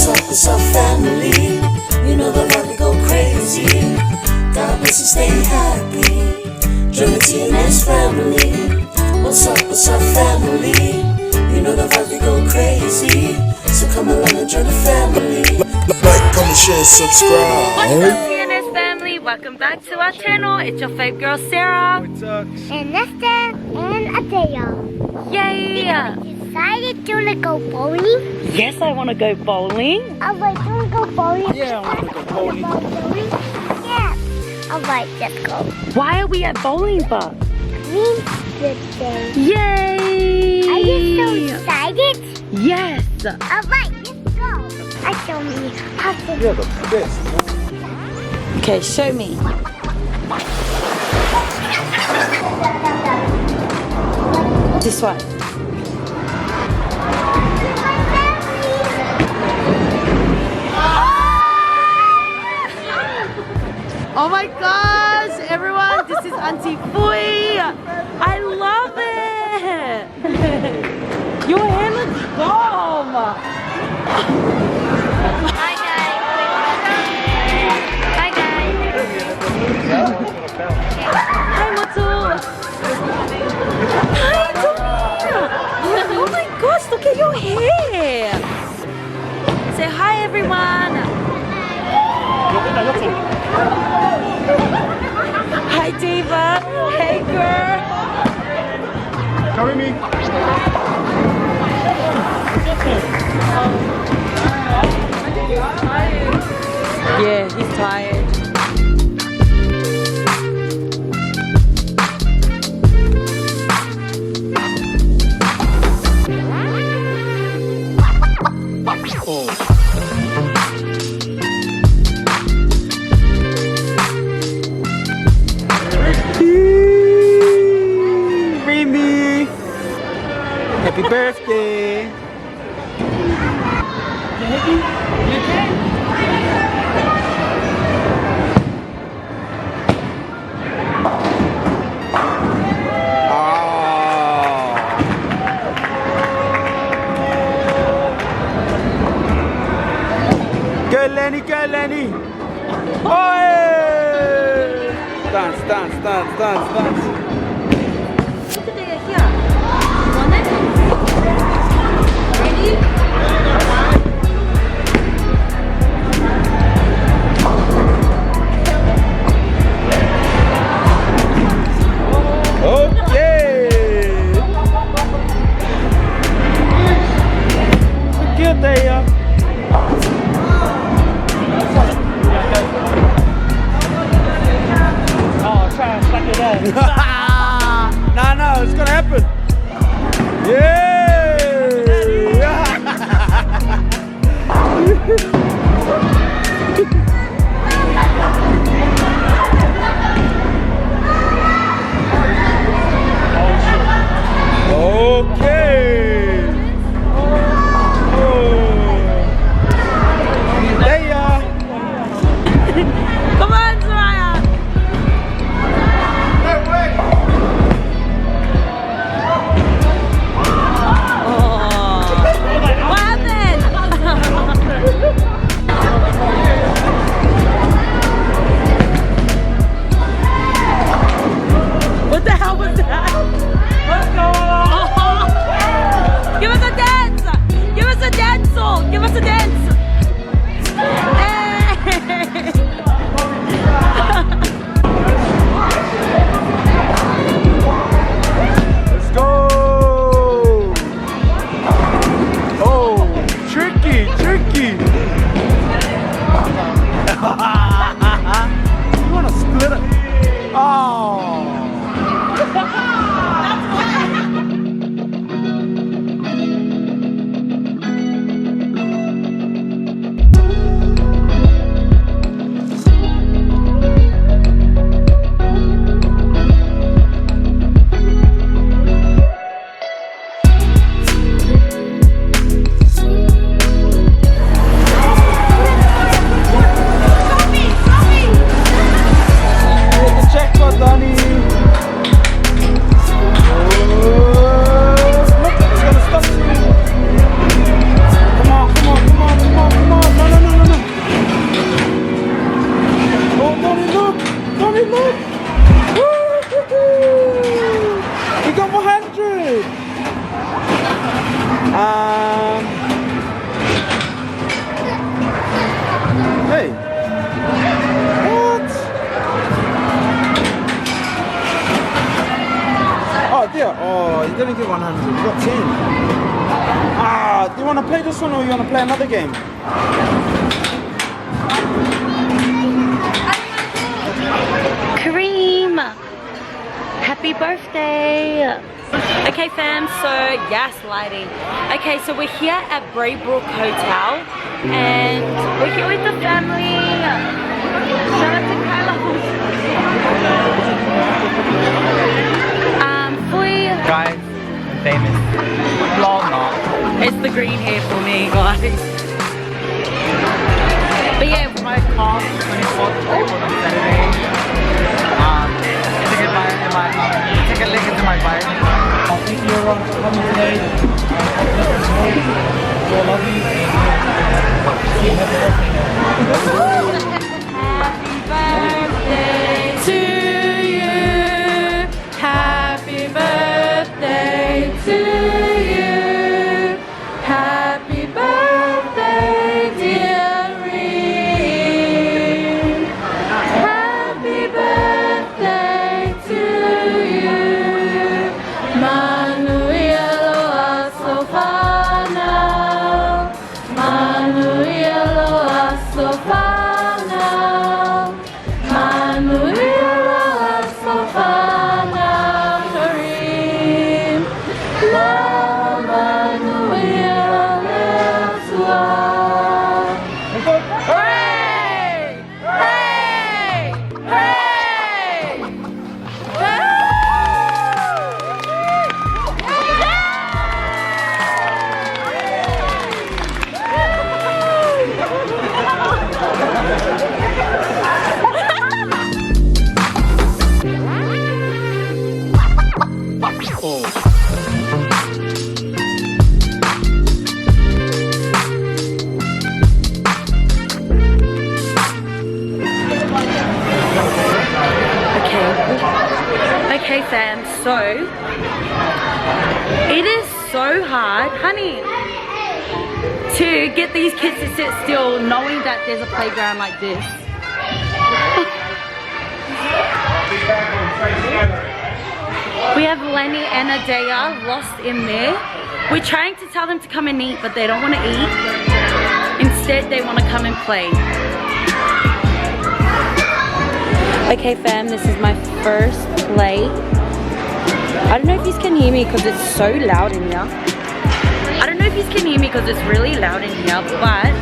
What's up, family? You know the vibe, we go crazy. God bless you, stay happy. Join the TNS family. What's up, family? You know the vibe, we go crazy. So come along and join the family. Like, comment, share, subscribe. What's up, TNS family? Welcome back to our channel. It's your fave girl, Sera. Tuxx. And Nesta and Adele. Yay! Decided to go bowling. Yes, I want to go bowling. Alright, do you want to go bowling? Yeah, I want to go bowling. Yeah. Alright, let's go. Why are we at bowling for? Kareems Birthday. Yay! Are you so excited? Yes. Alright, let's go. Show me how to You're the best. Okay, show me. This one. Oh my gosh, everyone, this is Auntie Fui. I love it. Your hair looks bomb. Hi guys. Hi guys. Hi Moto. Hi Dora. Oh my gosh, look at your hair. Say hi everyone. Hi Diva. Hey girl. Carry me. Yeah, he's tired. Happy birthday! Go Lenny, go Lenny! Oh! Dance, dance, dance, dance, dance. want to play this one or you want to play another game? Kareem, happy birthday. Okay fam, so gaslighting. Okay, so we're here at Braybrook Hotel and we're here with the family. Shout out to Kyla. Guys, famous. Lol, not. It's the green hair for me, guys. But yeah, My car 24th on Saturday. Ticket link is in my bio. Thank you everyone for coming today. happy birthday to you. Happy birthday to you. Happy birthday, dear Reem. Happy birthday to you. Manuel Asofana. Manuel Asofana. Manuel Asofana. Kareem. La Manuel Aswa. Hooray! Hooray! Hooray! Okay fam, so it is so hard, honey, to get these kids to sit still knowing that there's a playground like this. We have Lenny and Adea lost in there. We're trying to tell them to come and eat, but they don't want to eat. Instead, they want to come and play. Okay fam, this is my first play. I don't know if you can hear me because it's so loud in here. I don't know if you can hear me because it's really loud in here, but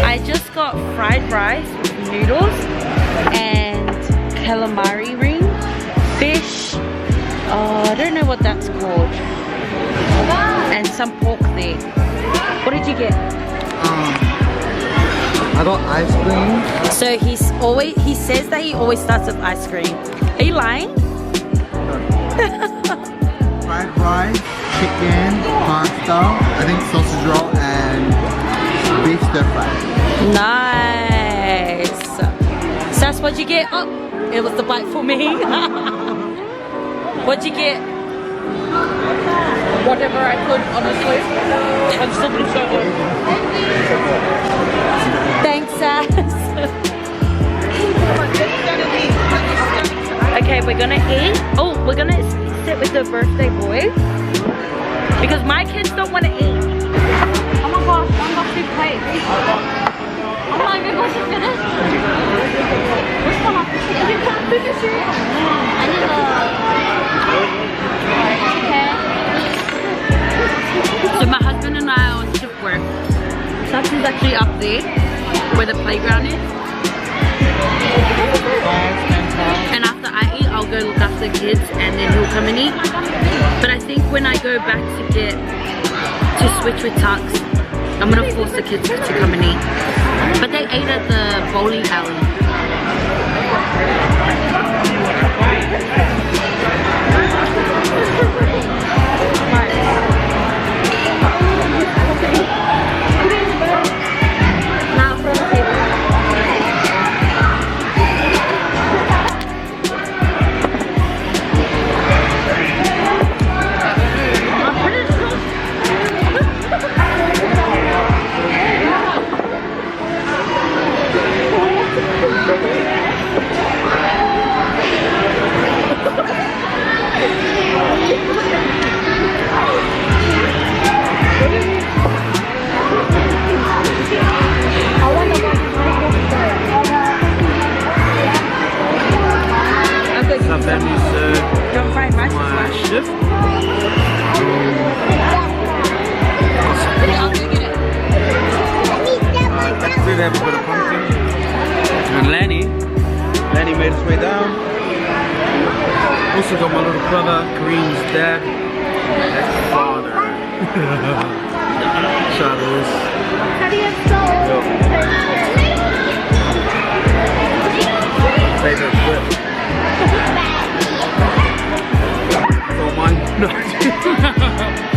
I just got fried rice with noodles and calamari ring, fish, I don't know what that's called, and some pork there. What did you get? I got ice cream. So he says that he always starts with ice cream. Are you lying? Fried rice, chicken, pasta, I think sausage roll and beef stir fry. Nice. So that's what you get. Oh, it was the bite for me. What'd you get? Whatever I could, honestly. And something so good. Thanks, Sass. Okay, we're gonna eat. Oh, we're gonna sit with the birthday boy because my kids don't want to eat. Oh my gosh, I'm not too plates. I'm not even going to finish. Which one? You can't finish it. I need a... Okay. So my husband and I are on shift work. Sass is actually up there where the playground is. And after I eat, I'll go look after the kids and then he'll come and eat. But I think when I go back to switch with Tuxx, I'm gonna force the kids to come and eat. But they ate at the bowling alley. Now from the table. family's Don't fried rice my is shift. Thankfully they have a bit of pumpkin. And Lanny made his way down. Also got my little brother, Kareem's dad. That's my father. Shadows. Favorite whip. Oh mine. No.